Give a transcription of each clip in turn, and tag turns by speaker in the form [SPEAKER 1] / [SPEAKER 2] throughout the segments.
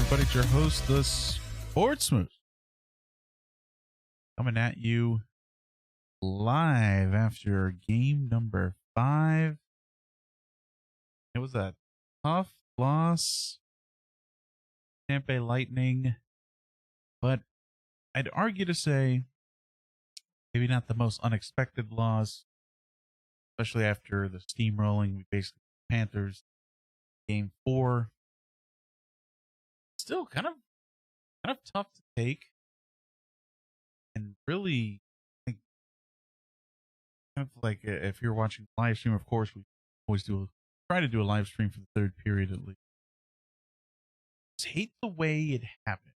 [SPEAKER 1] everybody. It's your host, the Sports Moose, coming at you live after game number 5. It was a tough loss, Tampa Bay Lightning, but I'd argue to say maybe not the most unexpected loss, especially after the steamrolling we basically Panthers game 4. Still kind of tough to take, and really, I think, kind of like if you're watching live stream, of course we always try to do a live stream for the third period at least. Just hate the way it happened,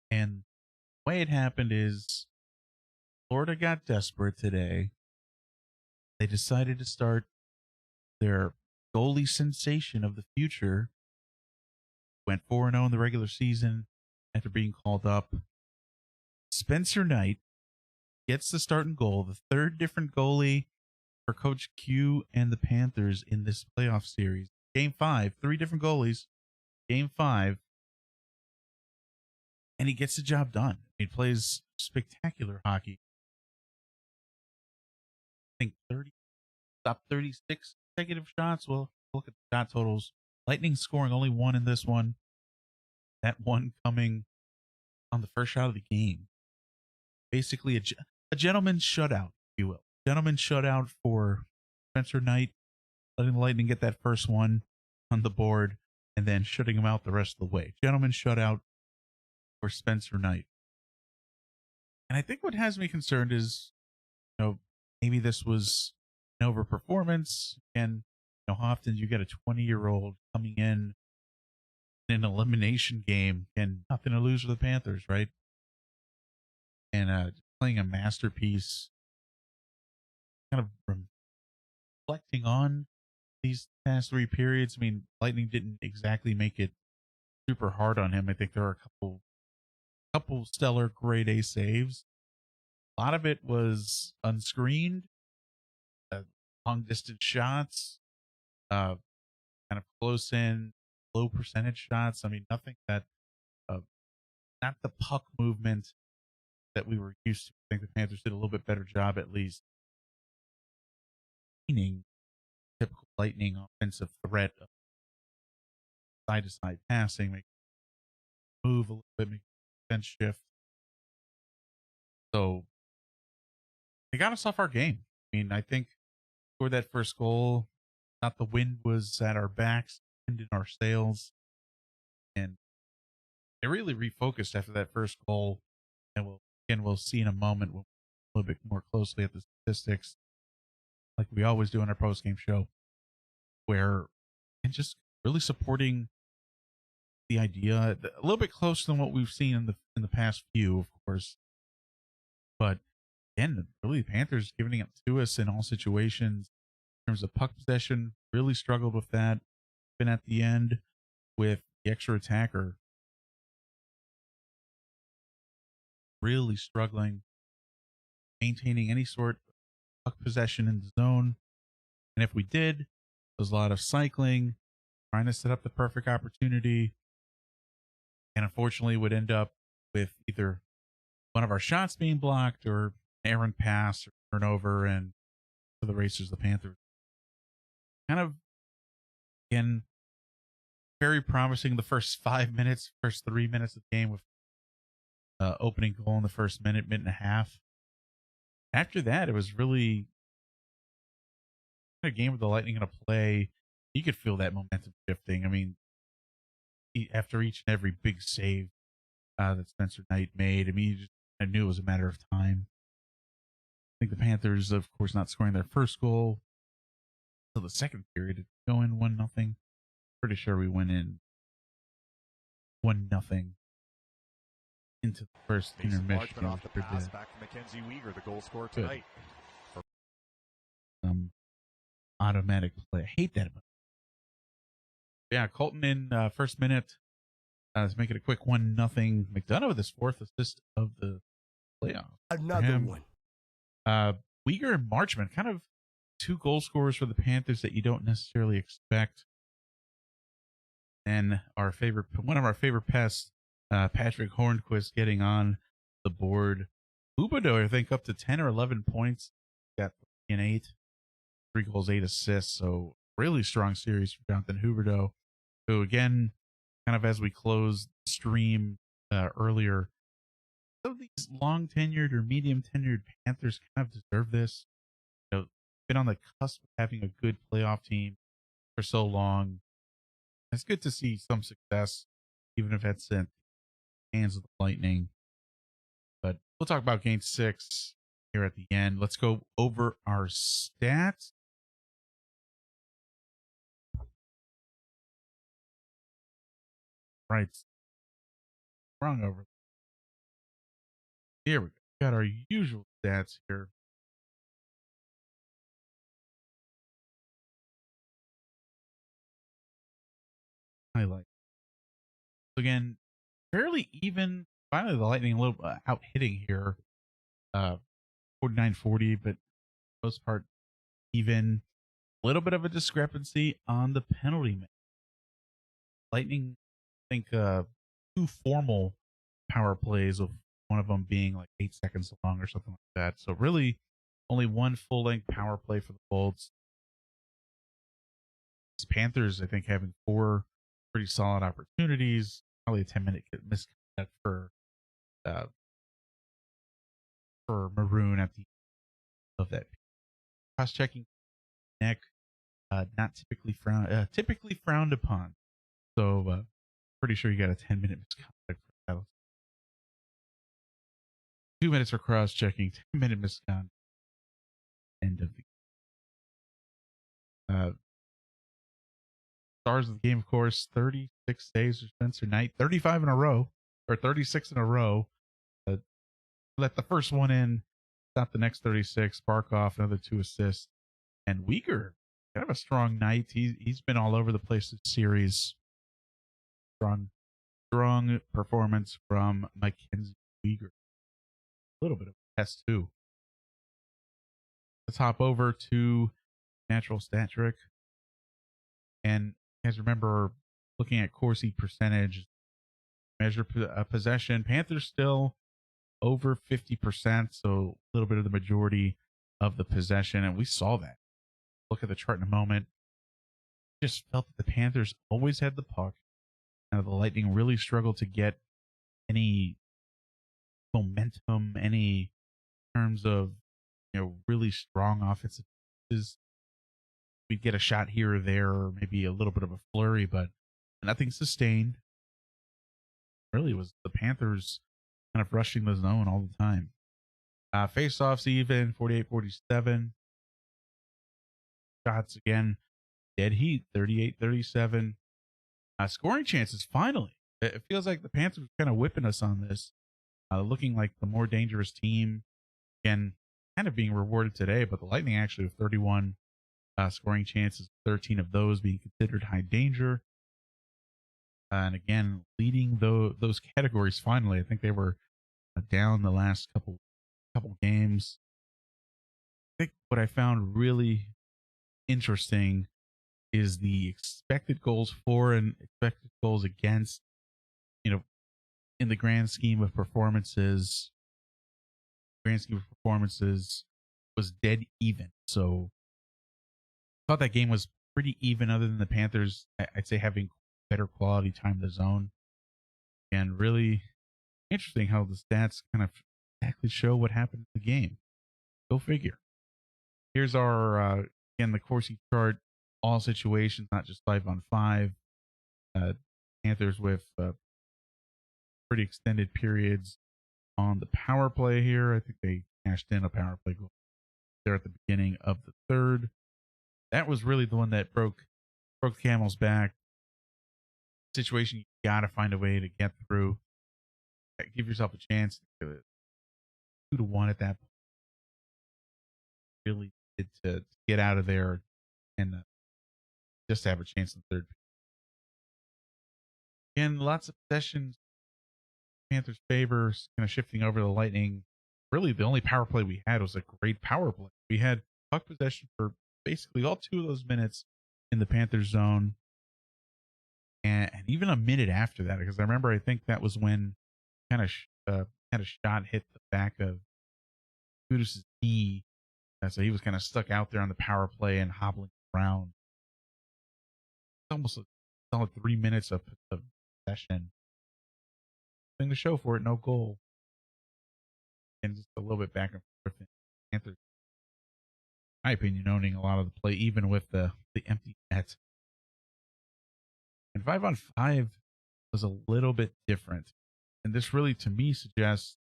[SPEAKER 1] and the way it happened is Florida got desperate today. They decided to start their goalie sensation of the future. Went 4-0 in the regular season after being called up. Spencer Knight gets the starting goal, the third different goalie for Coach Q and the Panthers in this playoff series. Game 5, 3 different goalies. Game 5. And he gets the job done. He plays spectacular hockey. I think 36 consecutive shots. Well, look at the shot totals. Lightning scoring only 1 in this one. That one coming on the first shot of the game. Basically a gentleman's shutout, if you will. Gentleman's shutout for Spencer Knight, letting the Lightning get that first one on the board and then shutting him out the rest of the way. Gentleman's shutout for Spencer Knight. And I think what has me concerned is, maybe this was an overperformance. And how often you get a 20-year-old coming in an elimination game and nothing to lose for the Panthers, right? And playing a masterpiece, kind of reflecting on these past 3 periods. I mean, Lightning didn't exactly make it super hard on him. I think there are a couple stellar grade A saves. A lot of it was unscreened, long distance shots, kind of close in, low percentage shots. I mean, nothing that, not the puck movement that we were used to. I think the Panthers did a little bit better job, at least, meaning typical Lightning offensive threat of side to side passing, make move a little bit, make defense shift. So they got us off our game. I mean, I think for that first goal, not the wind was at our backs, wind in our sails, and they really refocused after that first goal. And we'll see in a moment a little bit more closely at the statistics, like we always do on our post game show, where and just really supporting the idea a little bit closer than what we've seen in the past few, of course. But again, really, the Panthers giving it to us in all situations. In terms of puck possession, really struggled with that. Been at the end with the extra attacker, really struggling maintaining any sort of puck possession in the zone. And if we did, there was a lot of cycling, trying to set up the perfect opportunity, and unfortunately would end up with either one of our shots being blocked or errant pass or turnover, and for the Racers, the Panthers. Kind of, again, very promising the first 5 minutes, first 3 minutes of the game with opening goal in the first minute and a half. After that, it was really a game with the Lightning in a play. You could feel that momentum shifting. I mean, after each and every big save that Spencer Knight made, I mean, I knew it was a matter of time. I think the Panthers, of course, not scoring their first goal until the second period, to go in 1-0. Pretty sure we went in 1-0 into the first intermission.
[SPEAKER 2] Off the pass back to Mackenzie Weegar, the goal scorer tonight.
[SPEAKER 1] Automatic play. I hate that. Yeah, Colton in first minute. Let's make it a quick 1-0. McDonough with his 4th assist of the playoff.
[SPEAKER 3] Another one.
[SPEAKER 1] Weegar and Marchman, kind of 2 goal scorers for the Panthers that you don't necessarily expect. And one of our favorite pests, Patrick Hornquist, getting on the board. Huberdeau, I think, up to 10 or 11 points. Got 3 and 8, 3 goals, 8 assists. So really strong series for Jonathan Huberdeau, who again, kind of as we close the stream earlier, some of these long tenured or medium tenured Panthers kind of deserve this. Been on the cusp of having a good playoff team for so long. It's good to see some success, even if it's in hands of the Lightning. But we'll talk about Game 6 here at the end. Let's go over our stats. Right. Wrong over. Here we go. Got our usual stats here. Highlight. Again, fairly even. Finally, the Lightning a little out hitting here. 49-40, but most part even. A little bit of a discrepancy on the penalty man. Lightning, I think, 2 formal power plays, with one of them being like 8 seconds long or something like that. So really, only 1 full length power play for the Bolts. Panthers, I think, having 4 pretty solid opportunities. Probably a 10-minute misconduct uh, for Maroon at the end of that. Cross checking neck, not typically frowned upon. So pretty sure you got a 10-minute misconduct for that. 2 minutes for cross checking, 10-minute misconduct. End of the stars of the game, of course. 36 saves for Spencer Knight, 35 in a row, or 36 in a row. Let the first one in, stop the next 36. Barkov, another 2 assists. And Uyghur, kind of a strong night. He's been all over the place this series. Strong performance from Mackenzie Uyghur. A little bit of a test too. Let's hop over to natural stat trick. And you guys remember looking at Corsi percentage, measure possession. Panthers still over 50%, so a little bit of the majority of the possession. And we saw that. Look at the chart in a moment. Just felt that the Panthers always had the puck. The Lightning really struggled to get any momentum, any terms of really strong offensive pieces. We'd get a shot here or there, or maybe a little bit of a flurry, but nothing sustained. Really, it was the Panthers kind of rushing the zone all the time. Face-offs even, 48-47. Shots again, dead heat, 38-37. Scoring chances, finally. It feels like the Panthers are kind of whipping us on this. Looking like the more dangerous team. Again, kind of being rewarded today, but the Lightning actually with 31 scoring chances, 13 of those being considered high danger. And again, leading those categories finally. I think they were down the last couple games. I think what I found really interesting is the expected goals for and expected goals against. In the grand scheme of performances, was dead even. So I thought that game was pretty even, other than the Panthers, I'd say, having better quality time in the zone. And really interesting how the stats kind of exactly show what happened in the game. Go figure. Here's our, again, the Corsi chart, all situations, not just 5-on-5. Panthers with pretty extended periods on the power play here. I think they cashed in a power play goal there at the beginning of the third. That was really the one that broke the camel's back. Situation you got to find a way to get through. Give yourself a chance. 2-1 at that point. Really did to get out of there and just to have a chance in the third. Again, lots of possessions. Panthers' favors, kind of shifting over the Lightning. Really, the only power play we had was a great power play. We had puck possession for basically all 2 of those minutes in the Panthers zone. and even a minute after that, because I remember I think that was when kind of had a shot hit the back of Kudus' knee, so he was kind of stuck out there on the power play and hobbling around. It's almost a solid 3 minutes of possession. Thing to show for it, no goal, and just a little bit back and forth. Panthers, in my opinion, owning a lot of the play, even with the empty net. And 5-on-5 was a little bit different, and this really, to me, suggests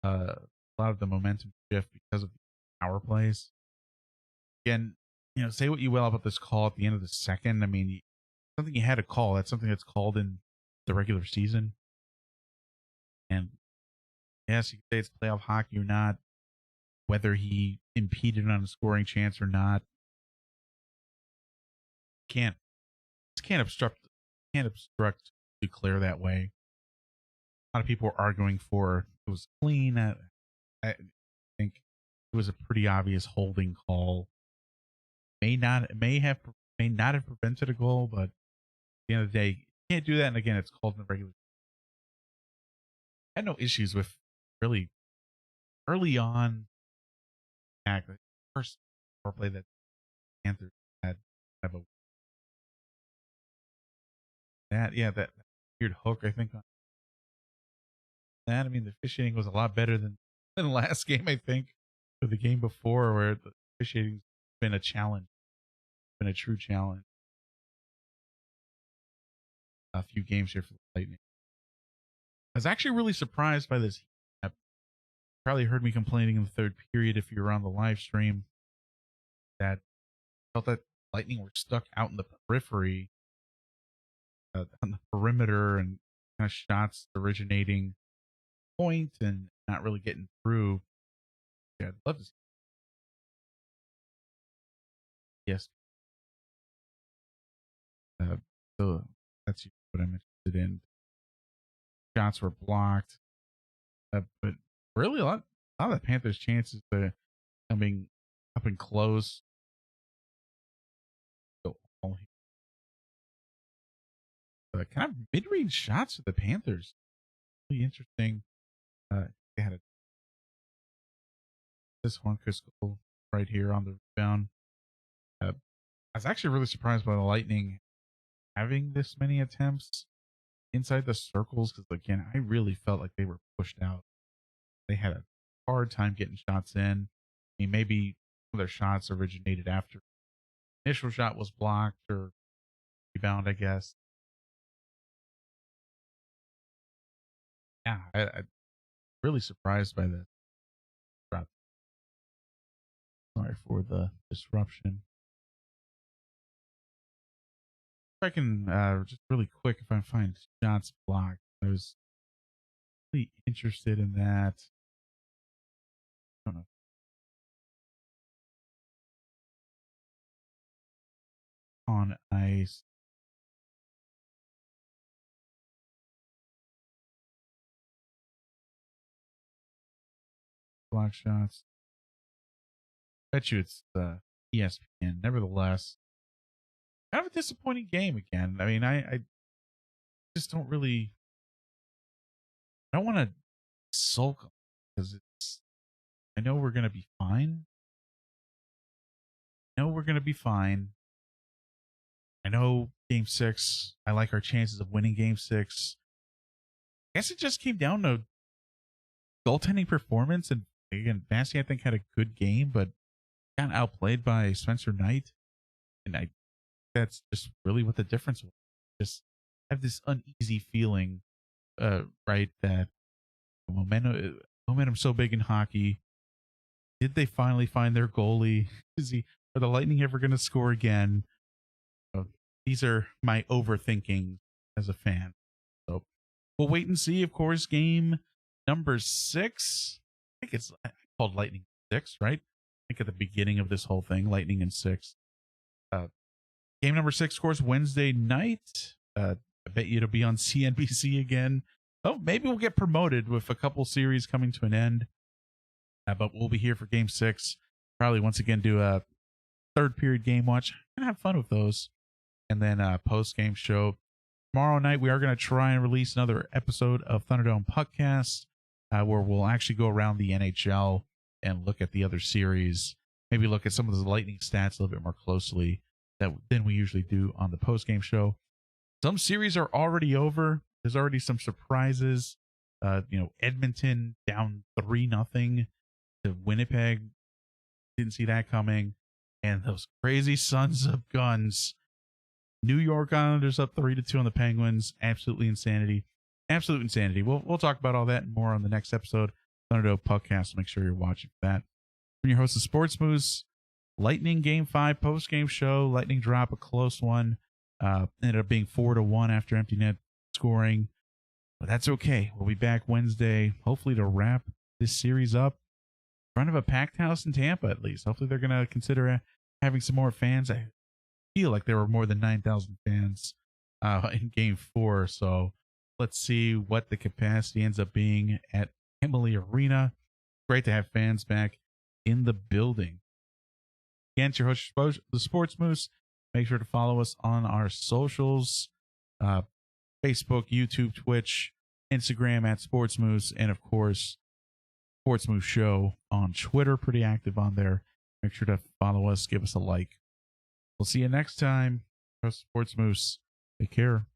[SPEAKER 1] a lot of the momentum shift because of the power plays. Again, say what you will about this call at the end of the second. I mean, something you had to call. That's something that's called in the regular season. And yes, you can say it's playoff hockey or not, whether he impeded on a scoring chance or not. Can't obstruct declare that way. A lot of people are arguing for it was clean. I think it was a pretty obvious holding call. May not have prevented a goal, but at the end of the day, you can't do that. And again, it's called in the regular. I had no issues with really early on. The first power play that Panthers had have a that weird hook, I think, on that. I mean, the officiating was a lot better than the last game, I think, or the game before, where the officiating's been a challenge, been a true challenge. A few games here for the Lightning. I was actually really surprised by this. You probably heard me complaining in the third period if you were on the live stream that I felt that Lightning were stuck out in the periphery, on the perimeter, and kind of shots originating point and not really getting through. Yeah, I'd love to see. Yes. So that's what I'm interested in. Shots were blocked, but really a lot of the Panthers' chances of coming up and close. Kind of mid-range shots for the Panthers. Really interesting. They had this one Crisco right here on the rebound. I was actually really surprised by the Lightning having this many attempts inside the circles, because again, I really felt like they were pushed out. They had a hard time getting shots in. I mean, maybe some of their shots originated after initial shot was blocked or rebound, I guess. Yeah, I'm really surprised by this. Sorry for the disruption. If I can just really quick, if I find shots blocked, I was really interested in that. I don't know. On ice. Block shots. Bet you it's ESPN. Nevertheless, kind of a disappointing game again. I mean, I just don't really. I don't want to sulk because it's. I know we're gonna be fine. I know Game 6. I like our chances of winning Game 6. I guess it just came down to goaltending performance, and again, Massey I think had a good game, but got outplayed by Spencer Knight, and that's just really what the difference was. Just have this uneasy feeling, right? That momentum so big in hockey. Did they finally find their goalie? Are the Lightning ever going to score again? These are my overthinking as a fan. So we'll wait and see. Of course, game number 6. I think it's called Lightning 6, right? I think at the beginning of this whole thing, Lightning in 6. Game number 6, of course, Wednesday night. I bet you it'll be on CNBC again. Oh, maybe we'll get promoted with a couple series coming to an end. But we'll be here for game 6. Probably once again do a third period game watch and have fun with those. And then a post game show. tomorrow night we are going to try and release another episode of Thunderdome Puckcast, where we'll actually go around the NHL and look at the other series, maybe look at some of the Lightning stats a little bit more closely than we usually do on the post-game show. Some series are already over. There's already some surprises. Edmonton down 3-0 to Winnipeg. Didn't see that coming. And those crazy sons of guns. New York Islanders up 3-2 on the Penguins. Absolutely insanity. Absolute insanity. We'll talk about all that and more on the next episode. Thunderdome Puckcast. Make sure you're watching for that. I'm your host of Sports Moose. Lightning Game 5 post-game show. Lightning drop a close one. Ended up being 4-1 after empty net scoring. But that's okay. We'll be back Wednesday, hopefully to wrap this series up in front of a packed house in Tampa, at least. Hopefully they're going to consider having some more fans. I feel like there were more than 9,000 fans in Game 4. So let's see what the capacity ends up being at Emily Arena. Great to have fans back in the building. Again, it's your host, the Sports Moose. Make sure to follow us on our socials. Facebook, YouTube, Twitch, Instagram at Sports Moose, and of course, Sports Moose Show on Twitter. Pretty active on there. Make sure to follow us, give us a like. We'll see you next time. Sports Moose. Take care.